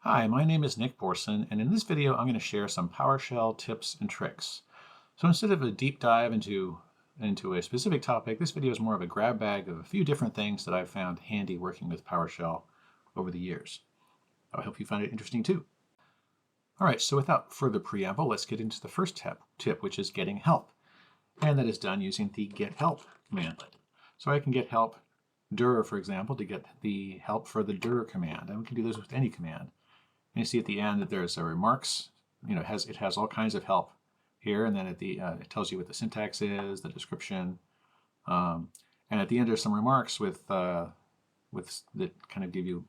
Hi, my name is Nick Borson, and in this video I'm going to share some PowerShell tips and tricks. So instead of a deep dive into a specific topic, this video is more of a grab bag of a few different things that I've found handy working with PowerShell over the years. I hope you find it interesting too. All right, so without further preamble, let's get into the first tip, which is getting help. And that is done using the get help command. So I can get help dir, for example, to get the help for the dir command. And we can do this with any command. And you see at the end that there's a remarks. It has all kinds of help here, and then at the it tells you what the syntax is, the description, and at the end there's some remarks with that kind of give you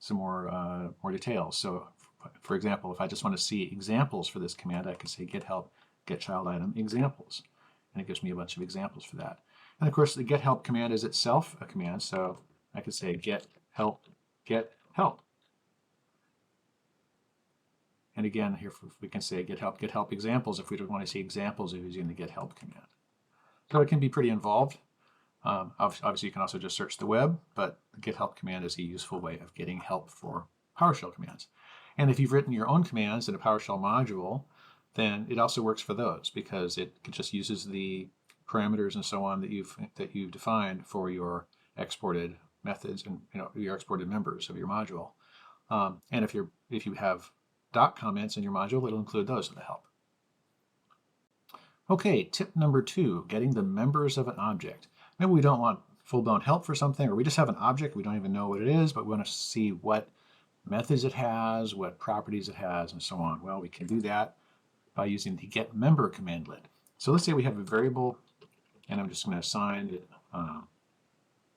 some more details. So, for example, if I just want to see examples for this command, I can say get help, get child item examples, and it gives me a bunch of examples for that. And of course, the get help command is itself a command, so I could say get help, get help. And again, here we can say get help examples if we don't want to see examples of using the get help command. So it can be pretty involved. Obviously, you can also just search the web, but the get help command is a useful way of getting help for PowerShell commands. And if you've written your own commands in a PowerShell module, then it also works for those because it just uses the parameters and so on that you've defined for your exported methods and your exported members of your module. And if you have doc comments in your module, it'll include those in the help. Okay, tip number 2, getting the members of an object. Maybe we don't want full-blown help for something, or we just have an object, we don't even know what it is, but we want to see what methods it has, what properties it has, and so on. Well, we can do that by using the get member commandlet. So let's say we have a variable, and I'm just going to assign it,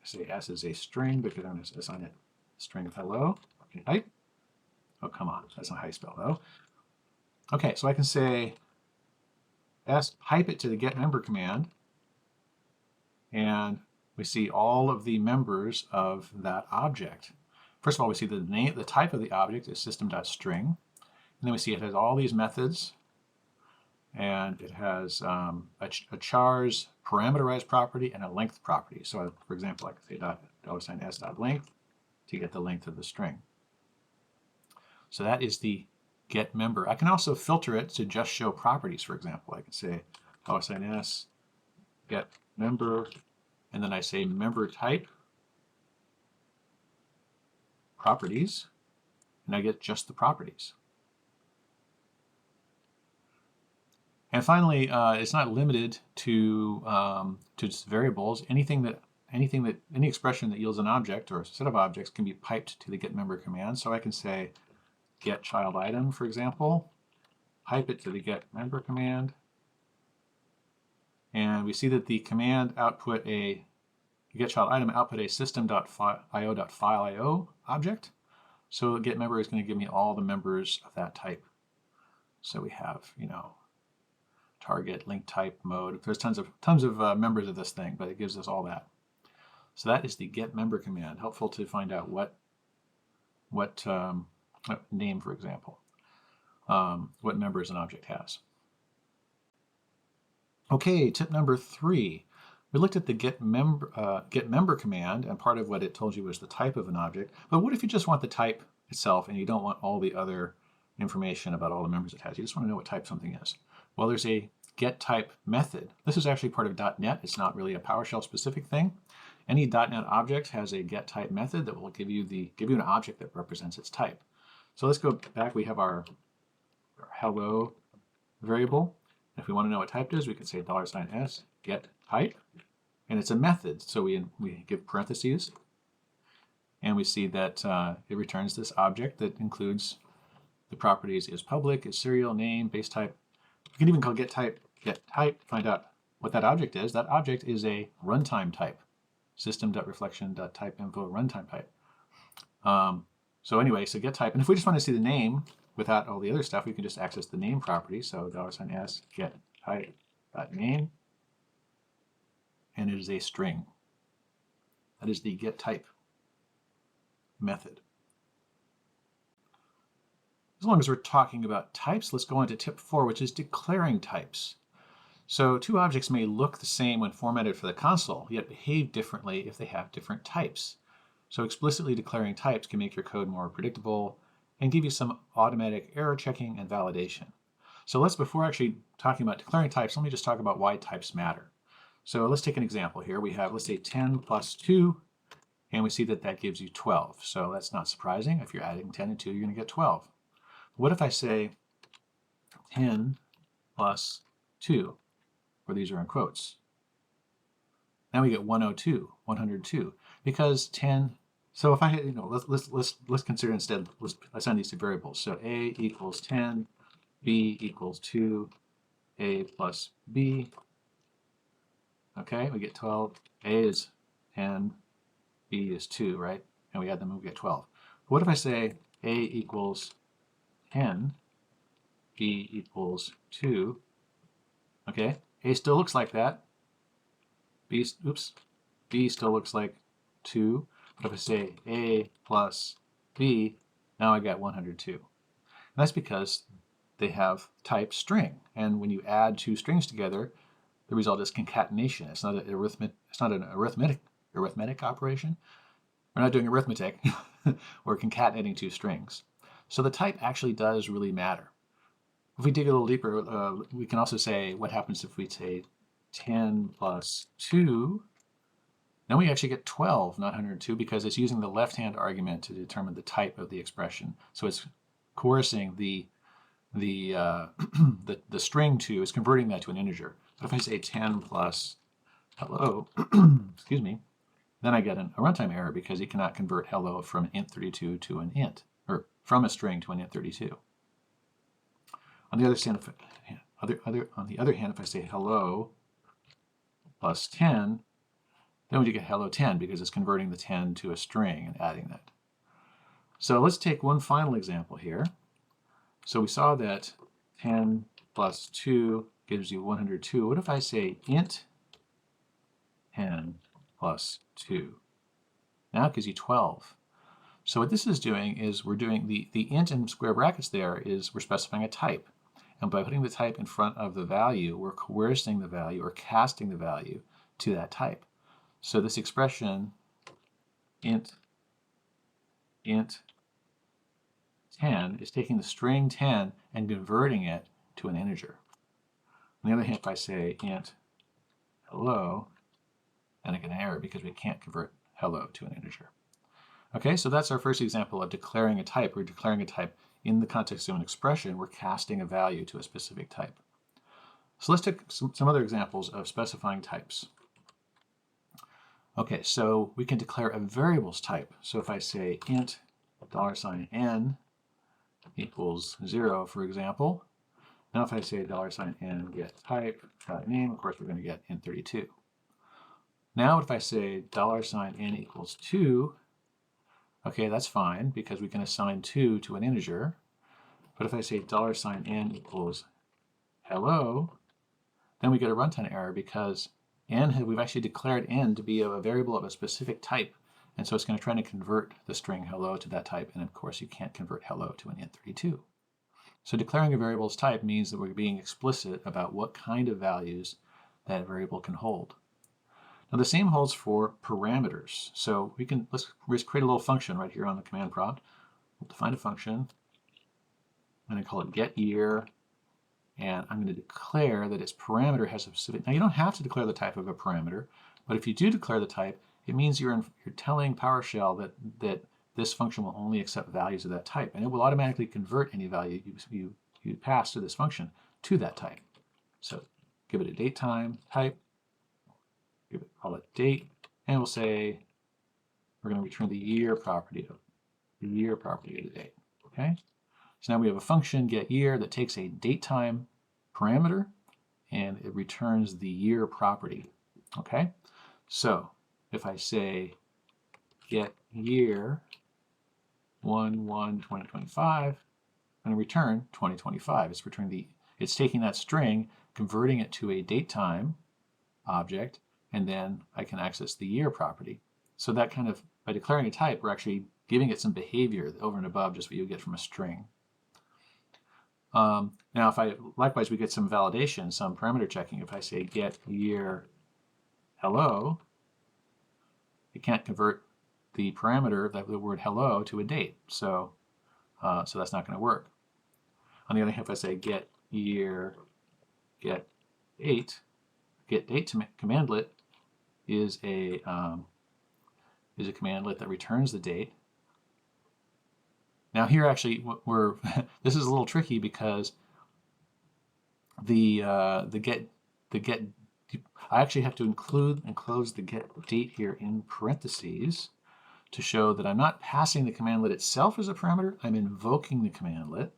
say s is a string, because I'm going to assign it string of hello. Okay, type. Oh, come on, that's not how you spell though. Okay, so I can say pipe it to the get member command, and we see all of the members of that object. First of all, we see the type of the object is system.string, and then we see it has all these methods, and it has a char's parameterized property and a length property. So, for example, I could say $s.length to get the length of the string. So that is the get member. I can also filter it to just show properties, for example. I can say $s get member, and then I say member type properties, and I get just the properties. And finally, it's not limited to just variables. Any expression that yields an object or a set of objects can be piped to the get member command. So I can say get child item, for example, pipe it to the get member command, and we see that the command output a get child item output a system.io.fileio object. So get member is going to give me all the members of that type. So we have target, link type, mode. There's tons of members of this thing, but it gives us all that. So that is the get member command, helpful to find out what name, for example, what members an object has. Okay, tip number 3. We looked at the get member command, and part of what it told you was the type of an object. But what if you just want the type itself and you don't want all the other information about all the members it has? You just want to know what type something is. Well, there's a get type method. This is actually part of .NET. It's not really a PowerShell specific thing. Any .NET object has a get type method that will give you an object that represents its type. So let's go back. We have our hello variable. If we want to know what type it is, we can say $s get type, and it's a method. So we give parentheses, and we see that it returns this object that includes the properties is public, is serial, name, base type. You can even call get type, find out what that object is. That object is a runtime type, system.reflection.typeinfo runtime type. So anyway, so get type, and if we just want to see the name without all the other stuff, we can just access the name property. So $s get type.name, and it is a string. That is the get type method. As long as we're talking about types, let's go on to tip 4, which is declaring types. So two objects may look the same when formatted for the console, yet behave differently if they have different types. So explicitly declaring types can make your code more predictable and give you some automatic error checking and validation. So before actually talking about declaring types, let me just talk about why types matter. So let's take an example here. We have, let's say 10 plus 2, and we see that that gives you 12. So that's not surprising. If you're adding 10 and 2, you're going to get 12. What if I say 10 plus 2, where these are in quotes? Now we get 102, 102, because 10. So if I, let's consider instead, let's assign these to variables. So a equals 10, b equals 2, a plus b. Okay, we get 12. A is 10, b is 2, right? And we add them and we get 12. What if I say a equals 10, b equals 2? Okay, a still looks like that. B still looks like 2. But if I say a plus b, now I got 102. And that's because they have type string. And when you add two strings together, the result is concatenation. It's not an arithmetic operation. We're not doing arithmetic. We're concatenating two strings. So the type actually does really matter. If we dig a little deeper, we can also say what happens if we say 10 plus 2. Then we actually get 12, not 102, because it's using the left-hand argument to determine the type of the expression. So it's coercing the string 2, is converting that to an integer. But if I say 10 plus hello, excuse me, then I get a runtime error because it cannot convert hello from int32 to an int, or from a string to an int32. On the other hand, if I say hello plus 10, then we get hello 10 because it's converting the 10 to a string and adding that. So let's take one final example here. So we saw that 10 plus 2 gives you 102. What if I say int 10 plus 2? Now it gives you 12. So what this is doing is we're doing the int in square brackets there is we're specifying a type. And by putting the type in front of the value, we're coercing the value or casting the value to that type. So this expression, int 10, is taking the string 10 and converting it to an integer. On the other hand, if I say int hello, then I get an error because we can't convert hello to an integer. Okay, so that's our first example of declaring a type. We're declaring a type in the context of an expression. We're casting a value to a specific type. So let's take some other examples of specifying types. Okay, so we can declare a variables type. So if I say int $n equals 0, for example, now if I say $n get type name, of course we're going to get int32. Now if I say $n equals 2, okay, that's fine because we can assign 2 to an integer. But if I say $n equals hello, then we get a runtime error because we've actually declared n to be a variable of a specific type. And so it's going to try to convert the string hello to that type. And of course, you can't convert hello to an int32. So declaring a variable's type means that we're being explicit about what kind of values that variable can hold. Now the same holds for parameters. So let's create a little function right here on the command prompt. We'll define a function. I'm going to call it getYear. And I'm going to declare that its parameter has a specific. Now you don't have to declare the type of a parameter, but if you do declare the type, it means you're telling PowerShell that this function will only accept values of that type, and it will automatically convert any value you pass to this function to that type. So give it a date time type, call it date, and we'll say we're going to return the year property of the date. Okay. So now we have a function getYear that takes a datetime parameter and it returns the year property. Okay, so if I say getYear 1/1/2025, I'm going to return 2025. It's taking that string, converting it to a datetime object, and then I can access the year property. So that kind of, by declaring a type, we're actually giving it some behavior over and above just what you get from a string. Now, likewise, we get some validation, some parameter checking. If I say getYear hello, it can't convert the parameter, the word hello, to a date. So so that's not going to work. On the other hand, if I say get year, get date to commandlet is a commandlet that returns the date. Now here actually we're this is a little tricky because the get I actually have to enclose the get date here in parentheses to show that I'm not passing the commandlet itself as a parameter. I'm invoking the commandlet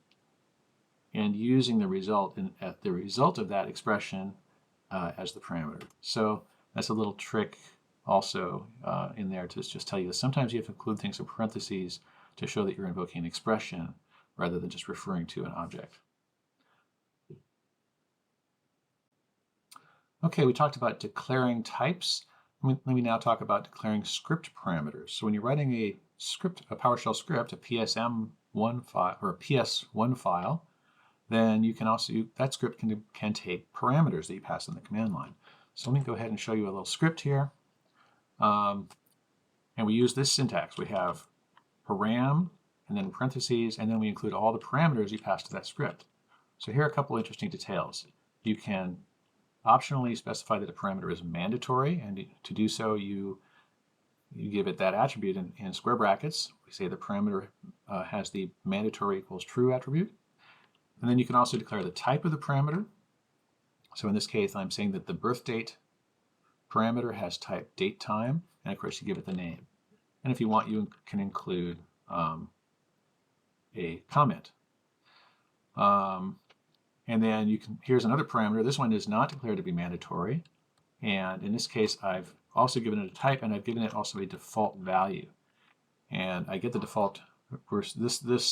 and using the result of that expression as the parameter. So that's a little trick also in there to just tell you that sometimes you have to include things in parentheses to show that you're invoking an expression rather than just referring to an object. Okay, we talked about declaring types. Let me now talk about declaring script parameters. So when you're writing a PowerShell script, a PSM1 file or a PS1 file, then you can also, that script can take parameters that you pass in the command line. So let me go ahead and show you a little script here. And we use this syntax. We have param, and then parentheses, and then we include all the parameters you pass to that script. So here are a couple interesting details. You can optionally specify that a parameter is mandatory, and to do so, you give it that attribute in square brackets. We say the parameter has the mandatory equals true attribute. And then you can also declare the type of the parameter. So in this case, I'm saying that the birth date parameter has type date time, and of course you give it the name. And if you want, you can include a comment. And then here's another parameter. This one is not declared to be mandatory. And in this case, I've also given it a type, and I've given it also a default value. And I get the default. This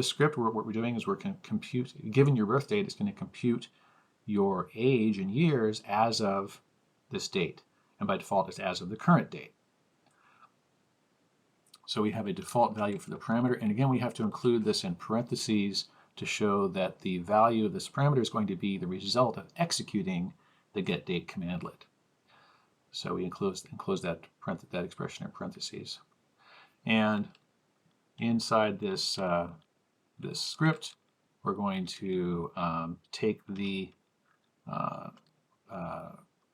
script, what we're doing is we're going to compute, given your birth date, it's going to compute your age in years as of this date. And by default, it's as of the current date. So we have a default value for the parameter. And again, we have to include this in parentheses to show that the value of this parameter is going to be the result of executing the getDate commandlet. So we enclose that expression in parentheses. And inside this this script, we're going to take the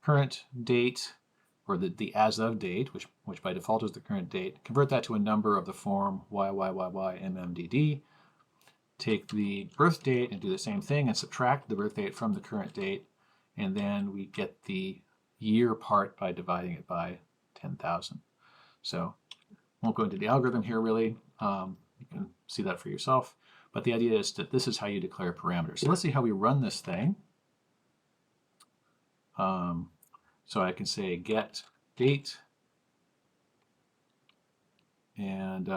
current date, or the as of date, which by default is the current date, convert that to a number of the form YYYYMMDD, take the birth date and do the same thing and subtract the birth date from the current date, and then we get the year part by dividing it by 10,000. So won't go into the algorithm here really. You can see that for yourself. But the idea is that this is how you declare parameters. So let's see how we run this thing. So I can say get date and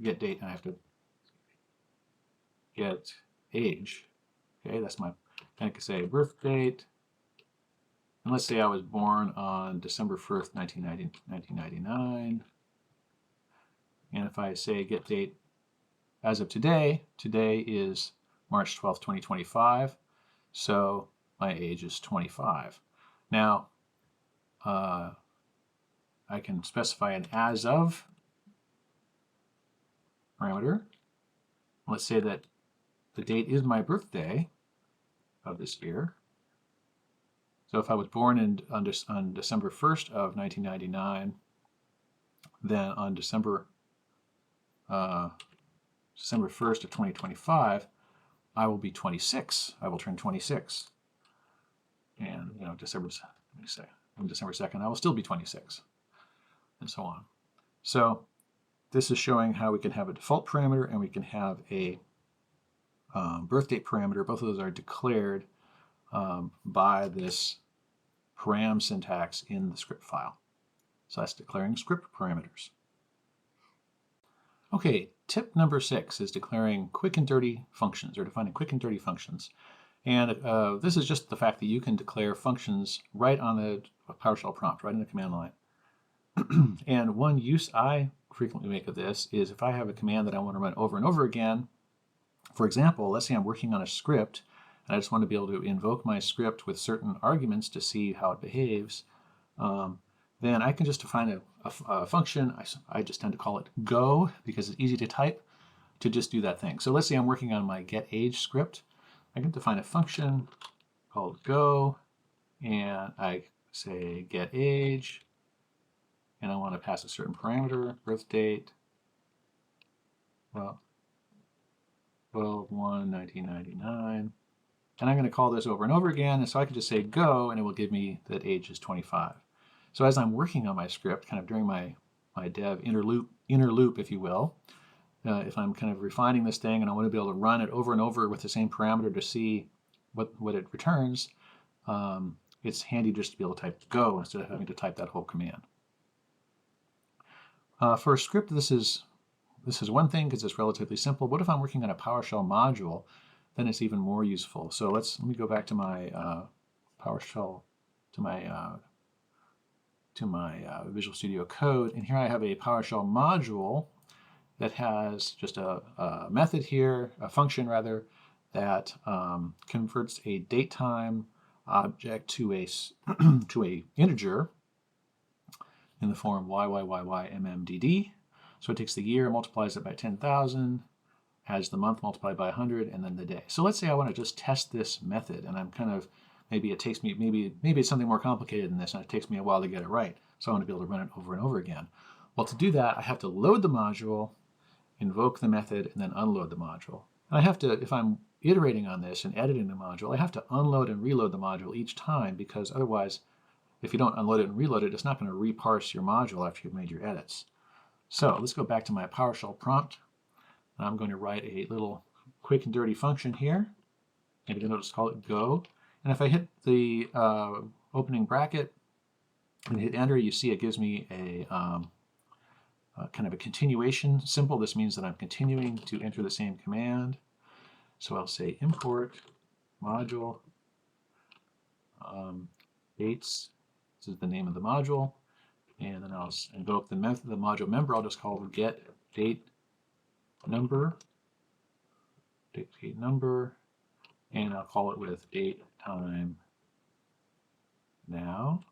get date, and I have to get age. Okay, that's my, and I can say birth date. And let's say I was born on December 1st, 1999. And if I say get date as of today, today is March 12th, 2025. So my age is 25. Now, I can specify an as of parameter. Let's say that the date is my birthday of this year. So if I was born on December 1st of 1999, then on December 1st of 2025, I will be 26. I will turn 26. And December 2nd, I will still be 26, and so on. So this is showing how we can have a default parameter and we can have a birth date parameter. Both of those are declared by this param syntax in the script file. So that's declaring script parameters. Okay, tip number 6 is declaring quick and dirty functions, or defining quick and dirty functions. And this is just the fact that you can declare functions right on the PowerShell prompt, right in the command line. And one use I frequently make of this is if I have a command that I want to run over and over again. For example, let's say I'm working on a script and I just want to be able to invoke my script with certain arguments to see how it behaves. Then I can just define a function. I just tend to call it go because it's easy to type, to just do that thing. So let's say I'm working on my getAge script. I can define a function called go, and I say getAge, and I want to pass a certain parameter, birth date, well, 12/1/1999. And I'm going to call this over and over again, and so I can just say go, and it will give me that age is 25. So as I'm working on my script, kind of during my dev inner loop, if you will, if I'm kind of refining this thing and I want to be able to run it over and over with the same parameter to see what it returns, it's handy just to be able to type go instead of having to type that whole command. For a script, this is one thing because it's relatively simple. What if I'm working on a PowerShell module? Then it's even more useful. So let me go back to my PowerShell, to my Visual Studio Code, and here I have a PowerShell module that has just a method here, a function rather, that converts a datetime object to a to a integer in the form YYYYMMDD. So it takes the year, multiplies it by 10,000, adds the month multiplied by 100, and then the day. So let's say I want to just test this method, and I'm kind of, maybe it's something more complicated than this, and it takes me a while to get it right. So I want to be able to run it over and over again. Well, to do that, I have to load the module, invoke the method, and then unload the module. And I have to, if I'm iterating on this and editing the module, I have to unload and reload the module each time, because otherwise, if you don't unload it and reload it, it's not going to reparse your module after you've made your edits. So let's go back to my PowerShell prompt. And I'm going to write a little quick and dirty function here. And you'll notice call it go. And if I hit the opening bracket and hit enter, you see it gives me a kind of a continuation symbol. This means that I'm continuing to enter the same command. So I'll say import module dates. This is the name of the module. And then I'll invoke the module member. I'll just call get date number, and I'll call it with date time now.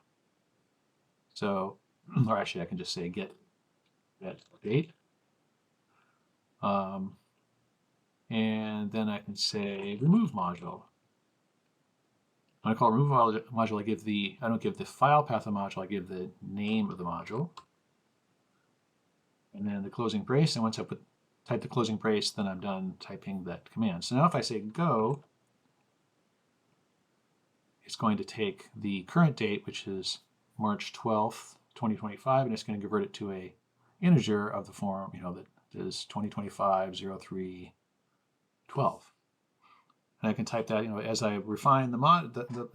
So, or actually I can just say get date. And then I can say remove module. When I call remove module, I don't give the file path of the module, I give the name of the module. And then the closing brace, and once I type the closing brace, then I'm done typing that command. So now if I say go, it's going to take the current date, which is March 12th, 2025, and it's going to convert it to a integer of the form, that is 2025-03-12. And I can type that, as I refine the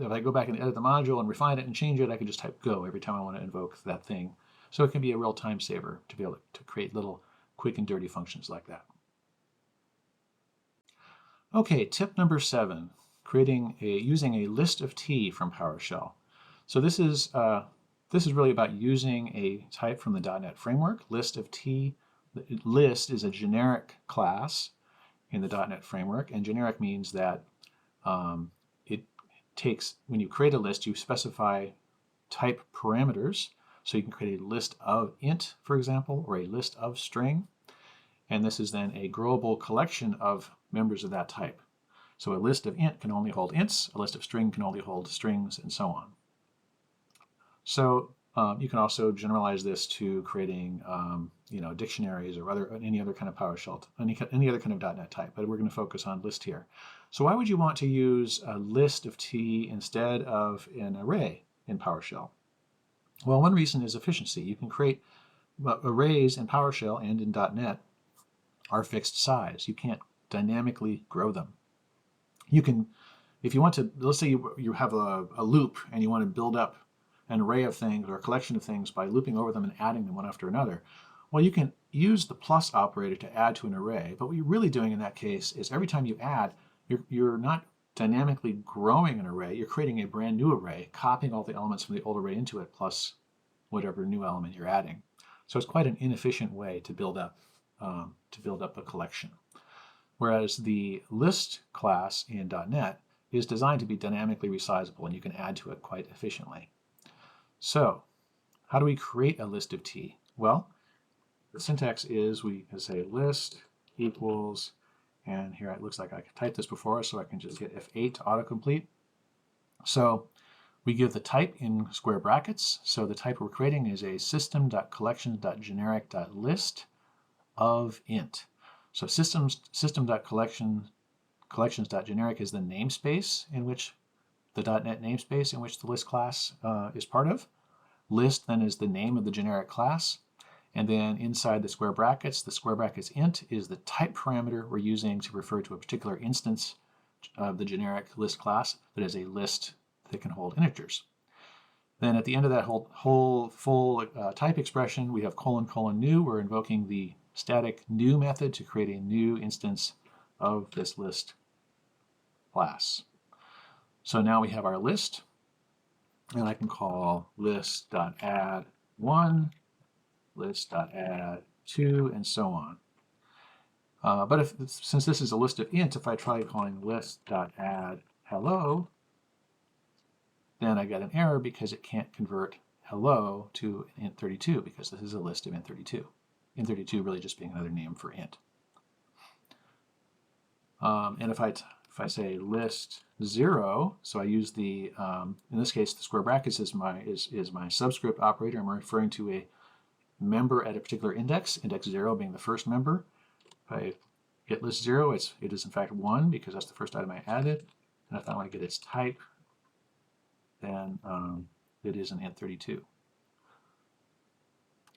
if I go back and edit the module and refine it and change it, I can just type go every time I want to invoke that thing. So it can be a real time saver to be able to create little quick and dirty functions like that. Okay, tip number 7, using a list of T from PowerShell. So this is really about using a type from the .NET framework. List of T. List is a generic class in the .NET framework, and generic means that it takes, when you create a list, you specify type parameters. So you can create a list of int, for example, or a list of string. And this is then a growable collection of members of that type. So a list of int can only hold ints, a list of string can only hold strings, and so on. So you can also generalize this to creating dictionaries or any other kind of PowerShell, any other kind of .NET type, but we're going to focus on list here. So why would you want to use a list of T instead of an array in PowerShell? Well, one reason is efficiency. You can create arrays in PowerShell and in .NET are fixed size. You can't dynamically grow them. You can, if you want to, let's say you have a loop and you want to build up an array of things or a collection of things by looping over them and adding them one after another. Well, you can use the plus operator to add to an array, but what you're really doing in that case is every time you add, you're not dynamically growing an array, you're creating a brand new array, copying all the elements from the old array into it plus whatever new element you're adding. So it's quite an inefficient way to build up a collection. Whereas the list class in .NET is designed to be dynamically resizable, and you can add to it quite efficiently. So how do we create a list of T? Well, the syntax is we can say list equals, and here it looks like I typed this before, so I can just hit F8 to autocomplete. So we give the type in square brackets. So the type we're creating is a system.collections.generic.list of int. So system.collections.generic is the namespace in which the .NET namespace in which the list class is part of. List then is the name of the generic class. And then inside the square brackets int is the type parameter we're using to refer to a particular instance of the generic list class that is a list that can hold integers. Then at the end of that whole full type expression, we have : new. We're invoking the static new method to create a new instance of this list class. So now we have our list, and I can call list.add1, list.add2, and so on. But since this is a list of int, if I try calling list.add hello, then I get an error because it can't convert hello to int32 because this is a list of int32. Int32 really just being another name for int. And if I say list 0, so I use the in this case the square brackets is my subscript operator. I'm referring to a member at a particular index 0 being the first member. If I get list 0, it is in fact 1 because that's the first item I added. And if I want to get its type, then it is an int32.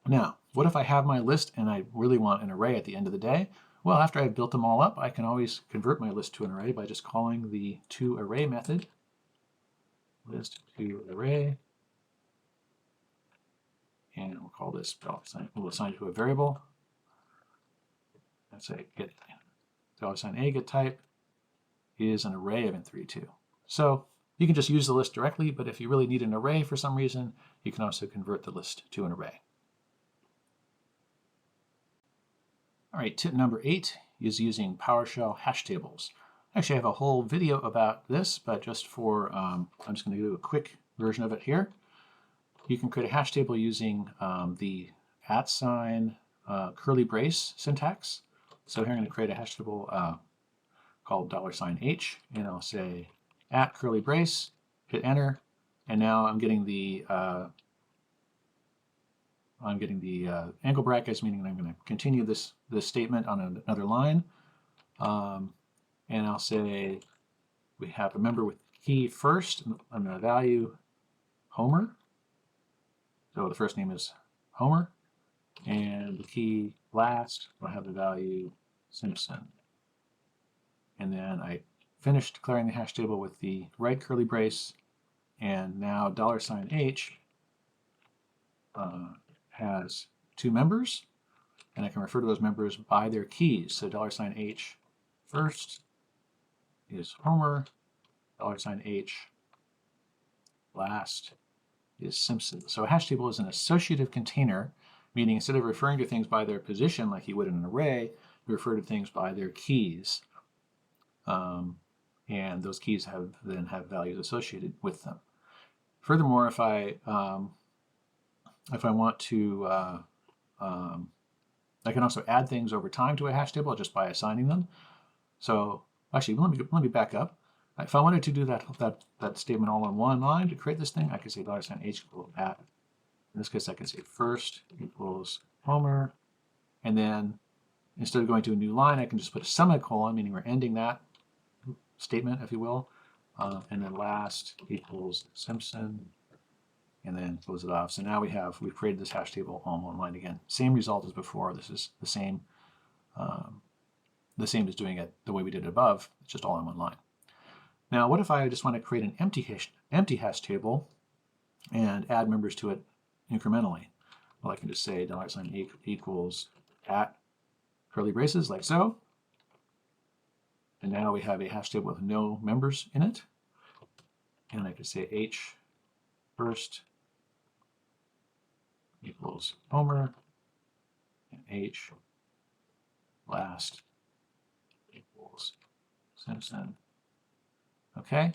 Now, what if I have my list and I really want an array at the end of the day? Well, after I've built them all up, I can always convert my list to an array by just calling the toArray method. List toArray. And we'll call this, we'll assign it to a variable. Let's say get $a get type is an array of int32. So you can just use the list directly, but if you really need an array for some reason, you can also convert the list to an array. All right, tip number 8 is using PowerShell hash tables. Actually, I have a whole video about this, but just for, I'm just going to do a quick version of it here. You can create a hash table using the @ curly brace syntax. So here I'm going to create a hash table called $h, and I'll say @curly brace, hit enter, and now I'm getting the angle brackets, meaning I'm going to continue this statement on another line. And I'll say we have a member with key first. I'm going to value Homer. So the first name is Homer. And the key last, I'll have the value Simpson. And then I finished declaring the hash table with the right curly brace. And now $h has 2 members, and I can refer to those members by their keys. So $h first is Homer, $h last is Simpson. So a hash table is an associative container, meaning instead of referring to things by their position like you would in an array, you refer to things by their keys. And those keys then have values associated with them. Furthermore, if I want to, I can also add things over time to a hash table just by assigning them. So actually, let me back up. If I wanted to do that statement all on one line to create this thing, I could say $h equals @ in this case, I can say first equals Homer, and then instead of going to a new line, I can just put a semicolon, meaning we're ending that statement, if you will, and then last equals Simpson, and then close it off. So now we've created this hash table all in one line again. Same result as before. This is the same as doing it the way we did it above. It's just all in one line. Now, what if I just want to create an empty hash table and add members to it incrementally? Well, I can just say $h equals @curly braces like so. And now we have a hash table with no members in it. And I could say h first equals Homer, and h last equals Simpson. Okay.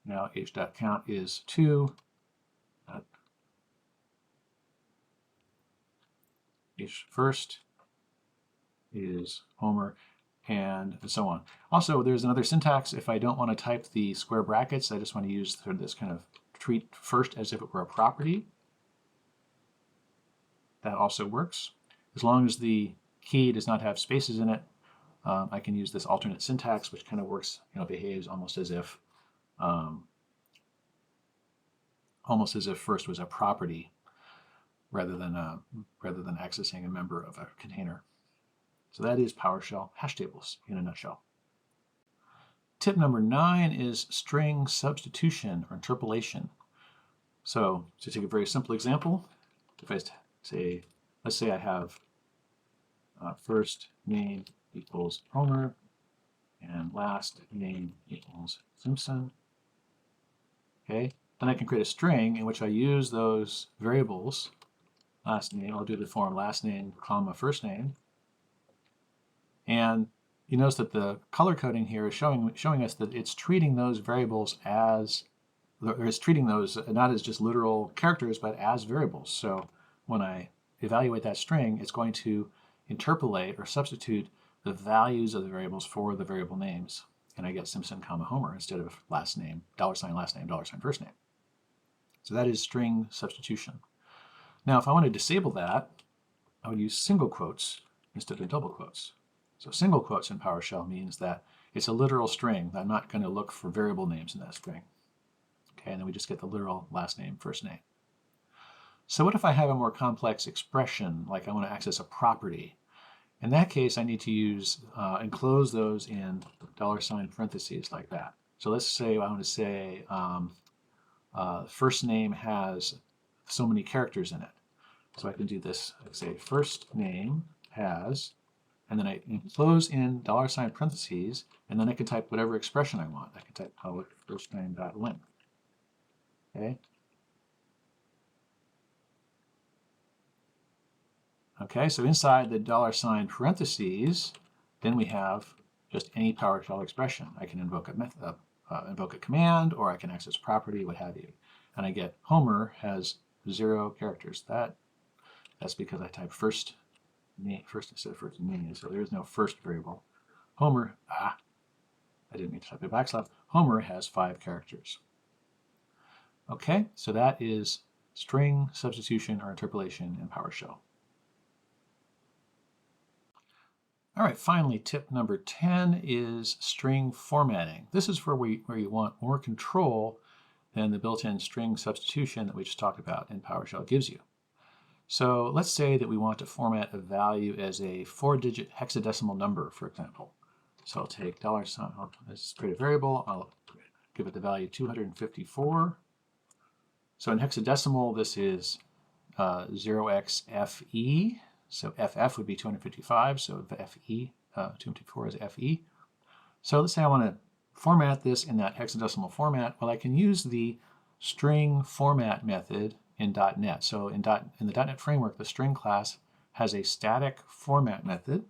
Now h.count is 2. H first is Homer, and so on. Also, there's another syntax. If I don't want to type the square brackets, I just want to use sort of this kind of treat first as if it were a property. That also works. As long as the key does not have spaces in it, I can use this alternate syntax, which kind of works, behaves almost as if first was a property rather than accessing a member of a container. So that is PowerShell hash tables in a nutshell. Tip number 9 is string substitution or interpolation. So to take a very simple example, if I say, let's say I have first name equals Homer and last name equals Simpson. Okay, then I can create a string in which I use those variables. Last name, I'll do the form last name, comma, first name. And you notice that the color coding here is showing us that it's treating those variables as, or it's treating those not as just literal characters, but as variables. So when I evaluate that string, it's going to interpolate or substitute the values of the variables for the variable names. And I get Simpson, comma, Homer instead of last name, last name, first name. So that is string substitution. Now, if I want to disable that, I would use single quotes instead of double quotes. So single quotes in PowerShell means that it's a literal string. I'm not going to look for variable names in that string. Okay, and then we just get the literal last name, first name. So what if I have a more complex expression, like I want to access a property? In that case, I need to use enclose those in $ parentheses like that. So let's say I want to say first name has so many characters in it. So I can do this, like say first name has, and then I enclose in $ parentheses, and then I can type whatever expression I want. I can type public first name.length. Okay. Okay, so inside the $ parentheses, then we have just any PowerShell expression. I can invoke a method, invoke a command, or I can access property, what have you. And I get Homer has 0 characters. That's because I type first instead of first name, so there is no first variable. Homer, I didn't mean to type a backslash. Homer has 5 characters. Okay, so that is string substitution or interpolation in PowerShell. All right, finally, tip number 10 is string formatting. This is where you want more control than the built-in string substitution that we just talked about in PowerShell gives you. So let's say that we want to format a value as a 4-digit hexadecimal number, for example. So I'll take $, let's create a variable, I'll give it the value 254. So in hexadecimal, this is 0xFE. So FF would be 255, so FE, 254 is FE. So let's say I want to format this in that hexadecimal format. Well, I can use the string format method in .NET. So in the .NET framework, the string class has a static format method.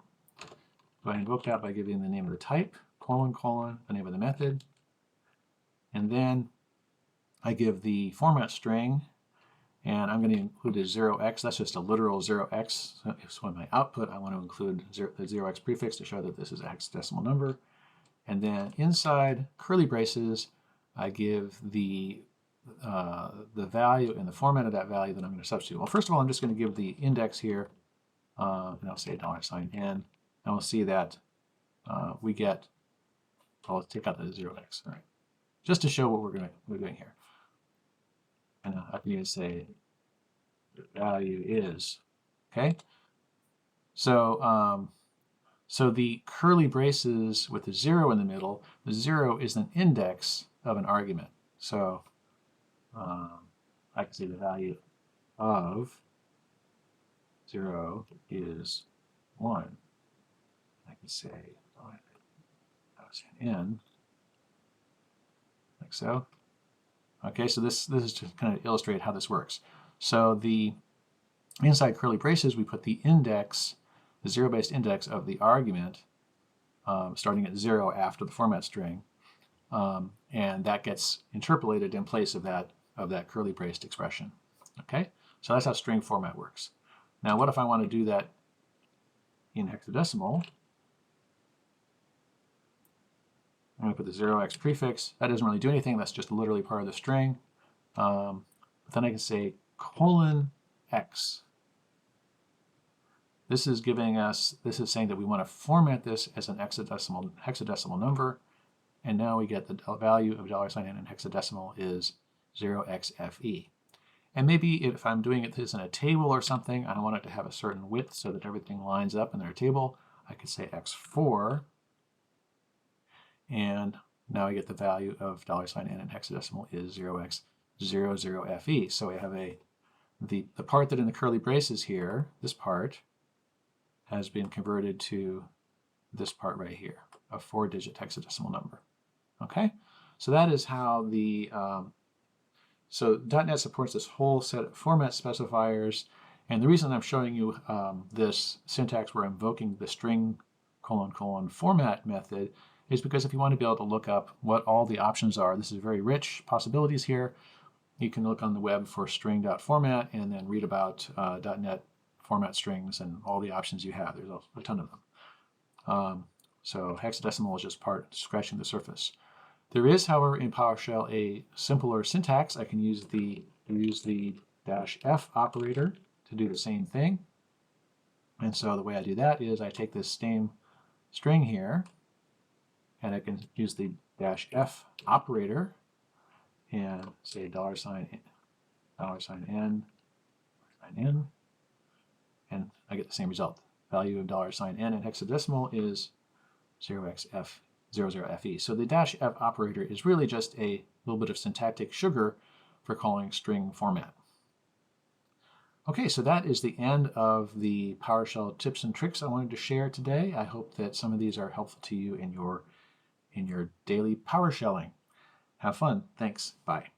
So I invoke that by giving the name of the type, : the name of the method. And then I give the format string, and I'm going to include a 0x. That's just a literal 0x. So in my output, I want to include the 0x prefix to show that this is a hexadecimal number. And then inside curly braces, I give the value and the format of that value that I'm going to substitute. Well, first of all, I'm just going to give the index here, and I'll say $n. And we'll see that we get, well, let's take out the 0x, all right, just to show what we're doing here. And I can even say the value is, okay? So, so the curly braces with the 0 in the middle, the 0 is an index of an argument. So I can say the value of 0 is 1. I can say $n, like so. Okay, so this is to kind of illustrate how this works. So the inside curly braces, we put the index, the 0-based index of the argument, starting at 0 after the format string, and that gets interpolated in place of that curly braced expression. Okay, so that's how string format works. Now, what if I want to do that in hexadecimal, I'm going to put the 0x prefix. That doesn't really do anything. That's just literally part of the string. But then I can say :x. This is saying that we want to format this as an hexadecimal number. And now we get the value of $n in hexadecimal is 0xFE. And maybe if I'm doing this in a table or something, I want it to have a certain width so that everything lines up in their table. I could say x4. And now I get the value of $n in hexadecimal is 0x00FE. So we have the part that in the curly braces here, this part, has been converted to this part right here, a 4-digit hexadecimal number. Okay, so that is how the so .NET supports this whole set of format specifiers, and the reason I'm showing you this syntax where I'm invoking the string : format method is because if you want to be able to look up what all the options are, this is very rich possibilities here. You can look on the web for string.format and then read about .NET format strings and all the options you have. There's a ton of them. So hexadecimal is just scratching the surface. There is, however, in PowerShell a simpler syntax. I can use the -f operator to do the same thing. And so the way I do that is I take this same string here, and I can use the -f operator and say $n, and I get the same result. Value of $n in hexadecimal is 0xF00FE. So the -f operator is really just a little bit of syntactic sugar for calling string format. Okay, so that is the end of the PowerShell tips and tricks I wanted to share today. I hope that some of these are helpful to you in your daily PowerShelling. Have fun. Thanks. Bye.